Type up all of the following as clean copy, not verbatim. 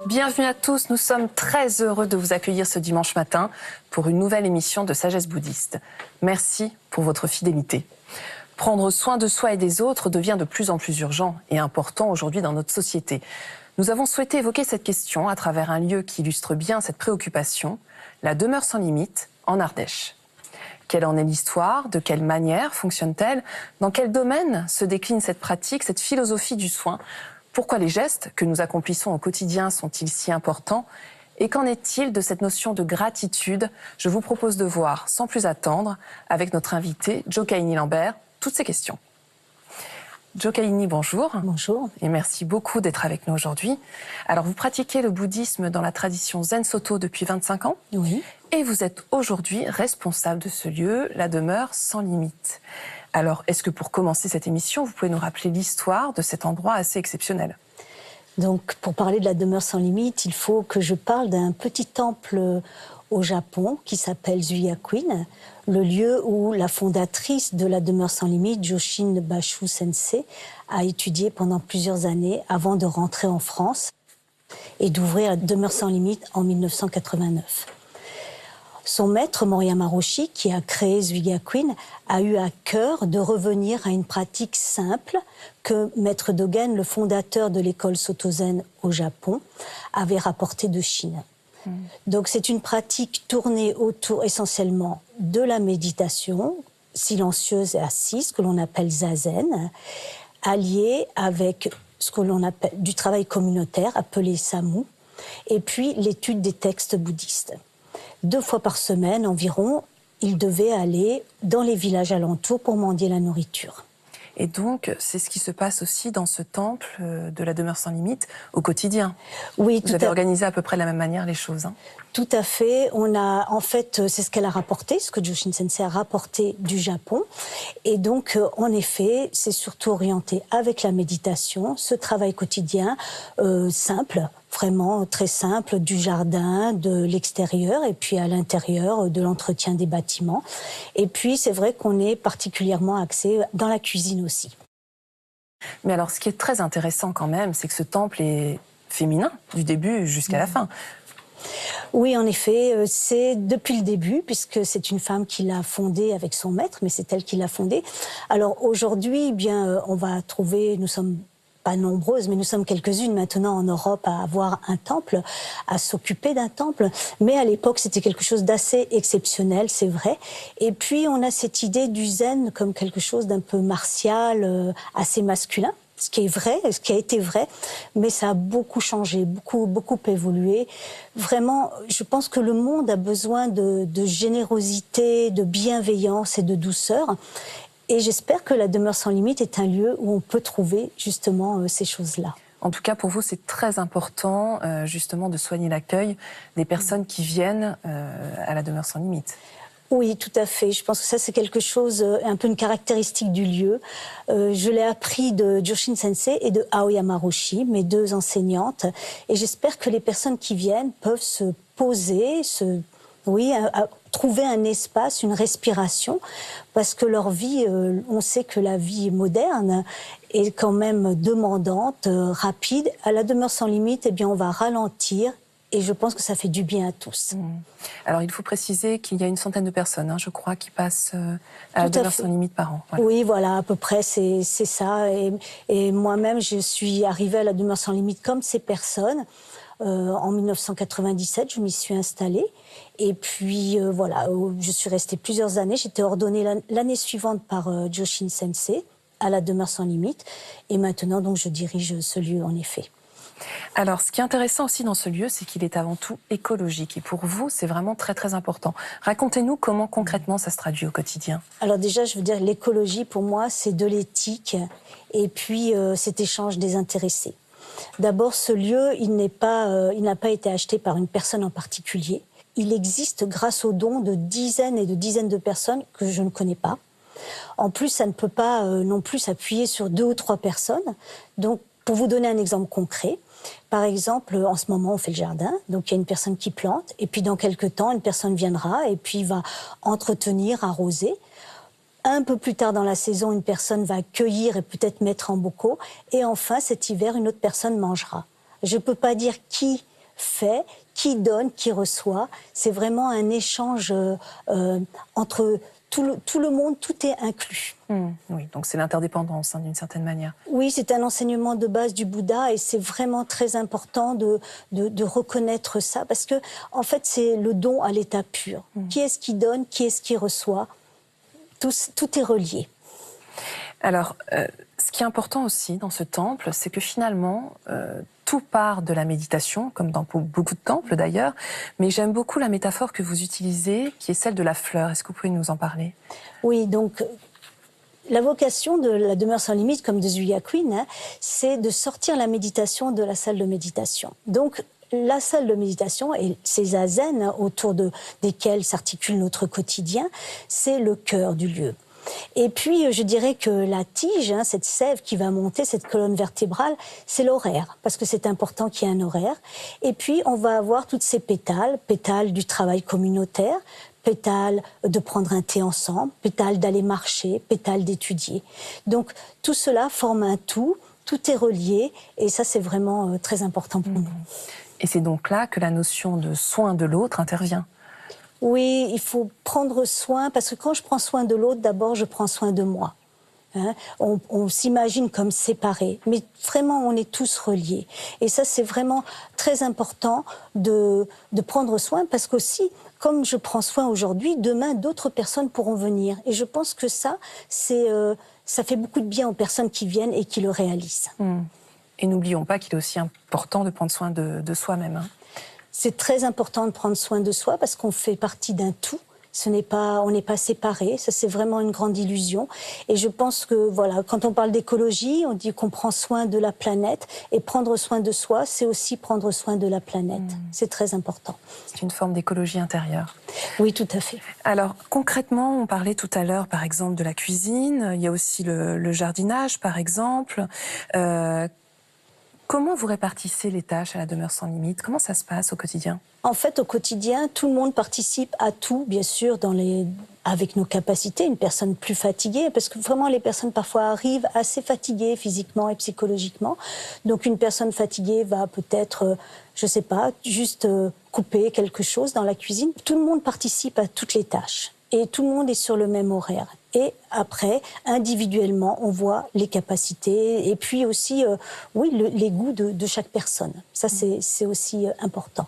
Bienvenue à tous, nous sommes très heureux de vous accueillir ce dimanche matin pour une nouvelle émission de Sagesse bouddhiste. Merci pour votre fidélité. Prendre soin de soi et des autres devient de plus en plus urgent et important aujourd'hui dans notre société. Nous avons souhaité évoquer cette question à travers un lieu qui illustre bien cette préoccupation, la demeure sans limite en Ardèche. Quelle en est l'histoire? De quelle manière fonctionne-t-elle? Dans quel domaine se décline cette pratique, cette philosophie du soin? Pourquoi les gestes que nous accomplissons au quotidien sont-ils si importants? Et qu'en est-il de cette notion de gratitude? Je vous propose de voir, sans plus attendre, avec notre invité, Jokaini Lambert, toutes ces questions. Jokaini, bonjour. Bonjour. Et merci beaucoup d'être avec nous aujourd'hui. Alors, vous pratiquez le bouddhisme dans la tradition Zen Soto depuis 25 ans. Oui. Et vous êtes aujourd'hui responsable de ce lieu, la demeure sans limite. Alors, est-ce que pour commencer cette émission, vous pouvez nous rappeler l'histoire de cet endroit assez exceptionnel? Donc, pour parler de la demeure sans limite, il faut que je parle d'un petit temple au Japon qui s'appelle Zuyakuin, le lieu où la fondatrice de la demeure sans limite, Joshin Bashu Sensei, a étudié pendant plusieurs années avant de rentrer en France et d'ouvrir la demeure sans limite en 1989. Son maître, Moriyama Roshi, qui a créé Zuyakuin, a eu à cœur de revenir à une pratique simple que Maître Dogen, le fondateur de l'école Soto-Zen au Japon, avait rapportée de Chine. Donc c'est une pratique tournée autour essentiellement de la méditation, silencieuse et assise, que l'on appelle zazen, alliée avec ce que l'on appelle du travail communautaire, appelé samu, et puis l'étude des textes bouddhistes. 2 fois par semaine environ, il devait aller dans les villages alentours pour mendier la nourriture. Et donc, c'est ce qui se passe aussi dans ce temple de la demeure sans limite au quotidien. Oui, vous avez organisé à peu près de la même manière les choses. Tout à fait. En fait, c'est ce qu'elle a rapporté, ce que Joshin Sensei a rapporté du Japon. Et donc, en effet, c'est surtout orienté avec la méditation, ce travail quotidien simple, vraiment très simple, du jardin, de l'extérieur et puis à l'intérieur, de l'entretien des bâtiments. Et puis, c'est vrai qu'on est particulièrement axé dans la cuisine aussi. Mais alors, ce qui est très intéressant quand même, c'est que ce temple est féminin, du début jusqu'à la fin. Oui, en effet, c'est depuis le début, puisque c'est une femme qui l'a fondé avec son maître, mais c'est elle qui l'a fondé. Alors aujourd'hui, bien, on va trouver, nous sommes pas nombreuses, mais nous sommes quelques-unes maintenant en Europe à avoir un temple, à s'occuper d'un temple. Mais à l'époque, c'était quelque chose d'assez exceptionnel, c'est vrai. Et puis, on a cette idée du zen comme quelque chose d'un peu martial, assez masculin. Ce qui est vrai, ce qui a été vrai, mais ça a beaucoup changé, beaucoup évolué. Vraiment, je pense que le monde a besoin de générosité, de bienveillance et de douceur. Et j'espère que la demeure sans limite est un lieu où on peut trouver justement ces choses-là. En tout cas, pour vous, c'est très important justement de soigner l'accueil des personnes qui viennent à la demeure sans limite. Oui, tout à fait. Je pense que ça, c'est quelque chose, un peu une caractéristique du lieu. Je l'ai appris de Joshin Sensei et de Aoyama Roshi, mes 2 enseignantes. Et j'espère que les personnes qui viennent peuvent se poser, trouver un espace, une respiration, parce que leur vie, on sait que la vie moderne est quand même demandante, rapide. À la demeure sans limite, eh bien, on va ralentir. Et je pense que ça fait du bien à tous. Alors, il faut préciser qu'il y a une centaine de personnes, je crois, qui passent à la demeure sans limite par an. Voilà. Oui, voilà, à peu près, c'est ça. Et moi-même, je suis arrivée à la demeure sans limite comme ces personnes. En 1997, je m'y suis installée. Et puis, voilà, je suis restée plusieurs années. J'étais ordonnée l'année suivante par Joshin Sensei à la demeure sans limite. Et maintenant, donc, je dirige ce lieu, en effet. Alors, ce qui est intéressant aussi dans ce lieu, c'est qu'il est avant tout écologique. Et pour vous, c'est vraiment très, très important. Racontez-nous comment concrètement ça se traduit au quotidien. Alors déjà, je veux dire, l'écologie, pour moi, c'est de l'éthique et puis cet échange désintéressé. D'abord, ce lieu, il n'a pas été acheté par une personne en particulier. Il existe grâce aux dons de dizaines et de dizaines de personnes que je ne connais pas. En plus, ça ne peut pas non plus s'appuyer sur 2 ou 3 personnes. Donc, pour vous donner un exemple concret, par exemple, en ce moment, on fait le jardin, donc il y a une personne qui plante, et puis dans quelques temps, une personne viendra et puis va entretenir, arroser. Un peu plus tard dans la saison, une personne va cueillir et peut-être mettre en bocaux, et enfin, cet hiver, une autre personne mangera. Je ne peux pas dire qui fait, qui donne, qui reçoit. C'est vraiment un échange entre tout le monde, tout est inclus. Oui, donc c'est l'interdépendance, d'une certaine manière. Oui, c'est un enseignement de base du Bouddha et c'est vraiment très important de reconnaître ça parce que, en fait, c'est le don à l'état pur. Qui est-ce qui donne, qui est-ce qui reçoit? Tout est relié. Alors, ce qui est important aussi dans ce temple, c'est que finalement, tout part de la méditation, comme dans beaucoup de temples d'ailleurs, mais j'aime beaucoup la métaphore que vous utilisez, qui est celle de la fleur. Est-ce que vous pouvez nous en parler? Oui, donc la vocation de la demeure sans limite, comme de Zuya-Queen, c'est de sortir la méditation de la salle de méditation. Donc, la salle de méditation et ces zazen autour desquels s'articule notre quotidien, c'est le cœur du lieu. Et puis, je dirais que la tige, cette sève qui va monter, cette colonne vertébrale, c'est l'horaire, parce que c'est important qu'il y ait un horaire. Et puis, on va avoir toutes ces pétales, pétales du travail communautaire, pétales de prendre un thé ensemble, pétales d'aller marcher, pétales d'étudier. Donc, tout cela forme un tout est relié, et ça, c'est vraiment très important pour nous. Et c'est donc là que la notion de soin de l'autre intervient. Oui, il faut prendre soin, parce que quand je prends soin de l'autre, d'abord, je prends soin de moi. On s'imagine comme séparés, mais vraiment, on est tous reliés. Et ça, c'est vraiment très important de prendre soin, parce qu'aussi, comme je prends soin aujourd'hui, demain, d'autres personnes pourront venir. Et je pense que ça fait beaucoup de bien aux personnes qui viennent et qui le réalisent. Et n'oublions pas qu'il est aussi important de prendre soin de soi-même. C'est très important de prendre soin de soi parce qu'on fait partie d'un tout. On n'est pas séparés. Ça, c'est vraiment une grande illusion. Et je pense que, voilà, quand on parle d'écologie, on dit qu'on prend soin de la planète. Et prendre soin de soi, c'est aussi prendre soin de la planète. C'est très important. C'est une forme d'écologie intérieure. Oui, tout à fait. Alors, concrètement, on parlait tout à l'heure, par exemple, de la cuisine. Il y a aussi le jardinage, par exemple. Comment vous répartissez les tâches à la demeure sans limite? Comment ça se passe au quotidien? En fait, au quotidien, tout le monde participe à tout, bien sûr, avec nos capacités. Une personne plus fatiguée, parce que vraiment, les personnes parfois arrivent assez fatiguées physiquement et psychologiquement. Donc, une personne fatiguée va peut-être, je sais pas, juste couper quelque chose dans la cuisine. Tout le monde participe à toutes les tâches. Et tout le monde est sur le même horaire. Et après, individuellement, on voit les capacités et puis aussi, les goûts de chaque personne. Ça, c'est aussi important.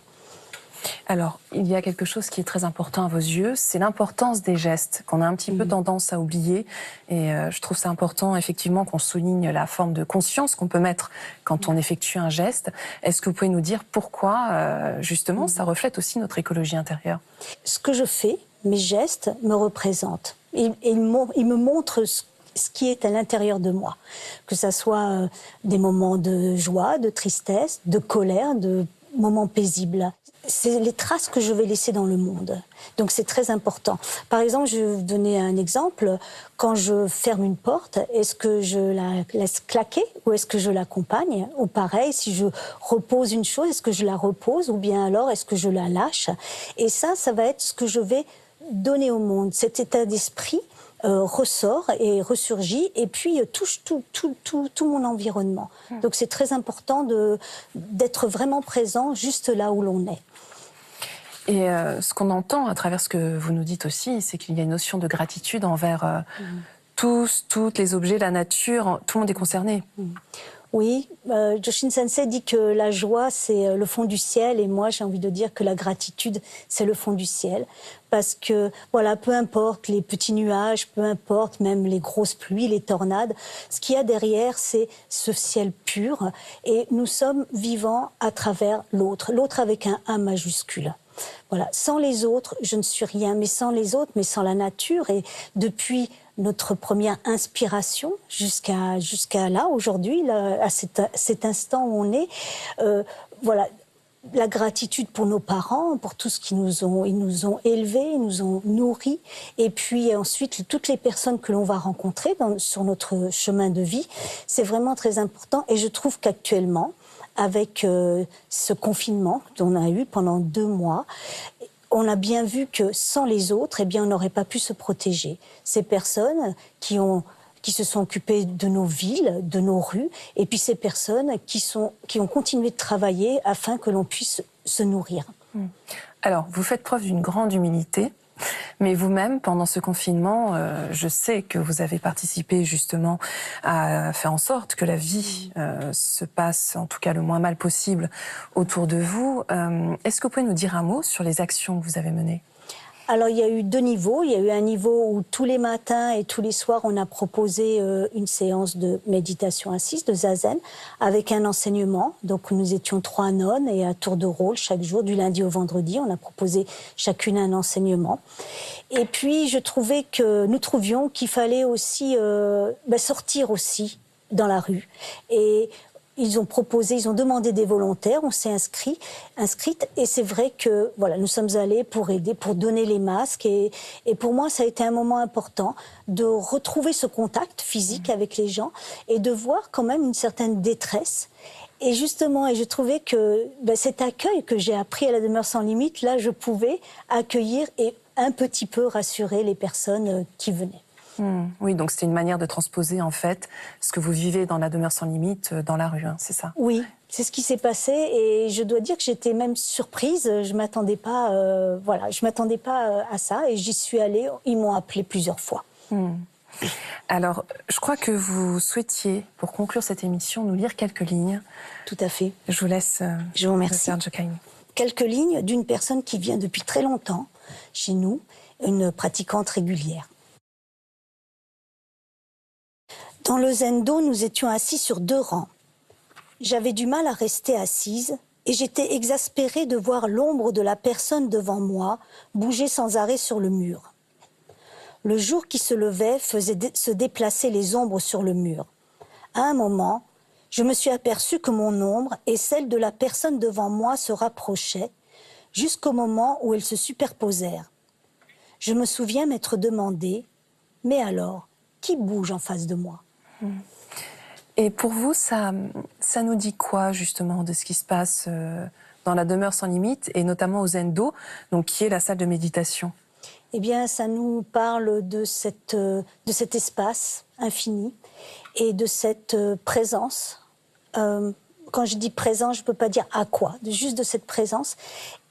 Alors, il y a quelque chose qui est très important à vos yeux, c'est l'importance des gestes, qu'on a un petit peu tendance à oublier. Et je trouve ça important, effectivement, qu'on souligne la forme de conscience qu'on peut mettre quand on effectue un geste. Est-ce que vous pouvez nous dire pourquoi, justement, ça reflète aussi notre écologie intérieure? Ce que je fais, mes gestes me représentent. Ils me montrent ce qui est à l'intérieur de moi. Que ça soit des moments de joie, de tristesse, de colère, de moments paisibles. C'est les traces que je vais laisser dans le monde. Donc c'est très important. Par exemple, je vais vous donner un exemple. Quand je ferme une porte, est-ce que je la laisse claquer ou est-ce que je l'accompagne? Ou pareil, si je repose une chose, est-ce que je la repose ou bien alors est-ce que je la lâche? Et ça va être ce que je vais donner au monde. Cet état d'esprit ressort et ressurgit et puis touche tout mon environnement. Donc c'est très important d'être vraiment présent juste là où l'on est. Et ce qu'on entend à travers ce que vous nous dites aussi, c'est qu'il y a une notion de gratitude envers tous, toutes les objets, la nature, tout le monde est concerné. Oui, Joshin Sensei dit que la joie, c'est le fond du ciel, et moi, j'ai envie de dire que la gratitude, c'est le fond du ciel. Parce que, voilà, peu importe les petits nuages, peu importe même les grosses pluies, les tornades, ce qu'il y a derrière, c'est ce ciel pur, et nous sommes vivants à travers l'autre avec un A majuscule. Voilà, sans les autres, je ne suis rien, mais sans les autres, mais sans la nature, et depuis notre première inspiration jusqu'à là, aujourd'hui, à cet instant où on est, voilà, la gratitude pour nos parents, pour tout ce qu'ils nous ont élevés, ils nous ont nourris, et puis ensuite toutes les personnes que l'on va rencontrer sur notre chemin de vie, c'est vraiment très important, et je trouve qu'actuellement, avec ce confinement qu'on a eu pendant 2 mois, on a bien vu que sans les autres, eh bien, on n'aurait pas pu se protéger. Ces personnes qui se sont occupées de nos villes, de nos rues, et puis ces personnes qui ont continué de travailler afin que l'on puisse se nourrir. Alors, vous faites preuve d'une grande humilité, mais vous-même, pendant ce confinement, je sais que vous avez participé justement à faire en sorte que la vie se passe, en tout cas le moins mal possible, autour de vous. Est-ce que vous pouvez nous dire un mot sur les actions que vous avez menées ? Alors, il y a eu 2 niveaux. Il y a eu un niveau où tous les matins et tous les soirs, on a proposé une séance de méditation assise, de zazen, avec un enseignement. Donc, nous étions 3 nonnes et à tour de rôle, chaque jour, du lundi au vendredi, on a proposé chacune un enseignement. Et puis, nous trouvions qu'il fallait aussi sortir aussi dans la rue. Et ils ont demandé des volontaires, on s'est inscrite, et c'est vrai que voilà, nous sommes allés pour aider, pour donner les masques, et pour moi ça a été un moment important de retrouver ce contact physique avec les gens et de voir quand même une certaine détresse. Et justement, je trouvais que cet accueil que j'ai appris à la demeure sans limite, là je pouvais accueillir et un petit peu rassurer les personnes qui venaient. Oui, donc c'était une manière de transposer en fait ce que vous vivez dans la demeure sans limite dans la rue, hein, c'est ça ? Oui, c'est ce qui s'est passé et je dois dire que j'étais même surprise. Je m'attendais pas, je m'attendais pas à ça et j'y suis allée. Ils m'ont appelée plusieurs fois. Alors, je crois que vous souhaitiez, pour conclure cette émission, nous lire quelques lignes. Tout à fait. Je vous laisse. Je vous remercie. Jokaini. Quelques lignes d'une personne qui vient depuis très longtemps chez nous, une pratiquante régulière. Dans le zendo, nous étions assis sur 2 rangs. J'avais du mal à rester assise et j'étais exaspérée de voir l'ombre de la personne devant moi bouger sans arrêt sur le mur. Le jour qui se levait faisait se déplacer les ombres sur le mur. À un moment, je me suis aperçue que mon ombre et celle de la personne devant moi se rapprochaient jusqu'au moment où elles se superposèrent. Je me souviens m'être demandé « Mais alors, qui bouge en face de moi ?» Et pour vous, ça nous dit quoi justement de ce qui se passe dans la demeure sans limite et notamment au Zendo, donc qui est la salle de méditation ? Eh bien, ça nous parle de cet espace infini et de cette présence. Quand je dis présence, je ne peux pas dire à quoi, juste de cette présence.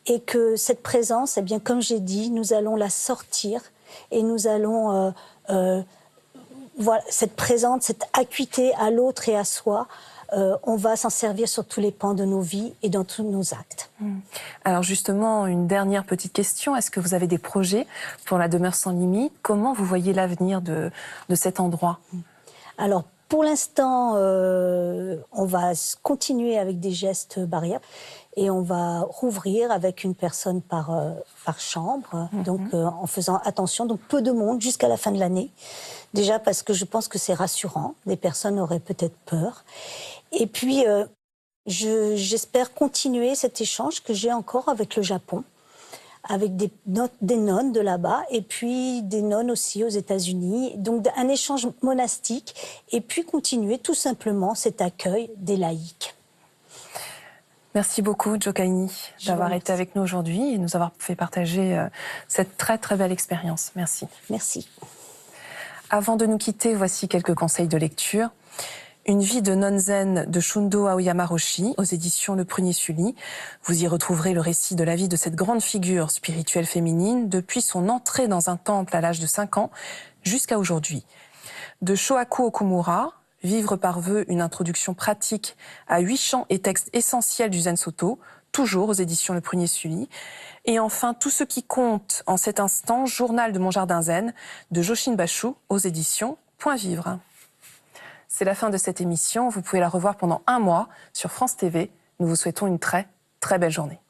Et que cette présence, eh bien, comme j'ai dit, nous allons la sortir et nous allons... voilà, cette présence, cette acuité à l'autre et à soi, on va s'en servir sur tous les pans de nos vies et dans tous nos actes. Alors justement, une dernière petite question. Est-ce que vous avez des projets pour la demeure sans limite ? Comment vous voyez l'avenir de cet endroit ? Alors, pour l'instant, on va continuer avec des gestes barrières et on va rouvrir avec une personne par chambre, donc en faisant attention, donc peu de monde jusqu'à la fin de l'année. Déjà parce que je pense que c'est rassurant, des personnes auraient peut-être peur. Et puis, j'espère continuer cet échange que j'ai encore avec le Japon, avec des nonnes de là-bas, et puis des nonnes aussi aux États-Unis. Donc un échange monastique, et puis continuer tout simplement cet accueil des laïcs. Merci beaucoup, Jokaini, d'avoir été avec nous aujourd'hui et nous avoir fait partager cette très très belle expérience. Merci. Merci. Avant de nous quitter, voici quelques conseils de lecture. Une vie de nonne zen de Shundo Aoyama Roshi, aux éditions Le Prunier Sully. Vous y retrouverez le récit de la vie de cette grande figure spirituelle féminine depuis son entrée dans un temple à l'âge de 5 ans jusqu'à aujourd'hui. De Shohaku Okumura, Vivre par vœu, une introduction pratique à 8 chants et textes essentiels du Zen Soto, toujours aux éditions Le Prunier Sully. Et enfin, Tout ce qui compte en cet instant, Journal de mon jardin zen, de Joshin Bashu, aux éditions Point Vivre. C'est la fin de cette émission. Vous pouvez la revoir pendant 1 mois sur France TV. Nous vous souhaitons une très, très belle journée.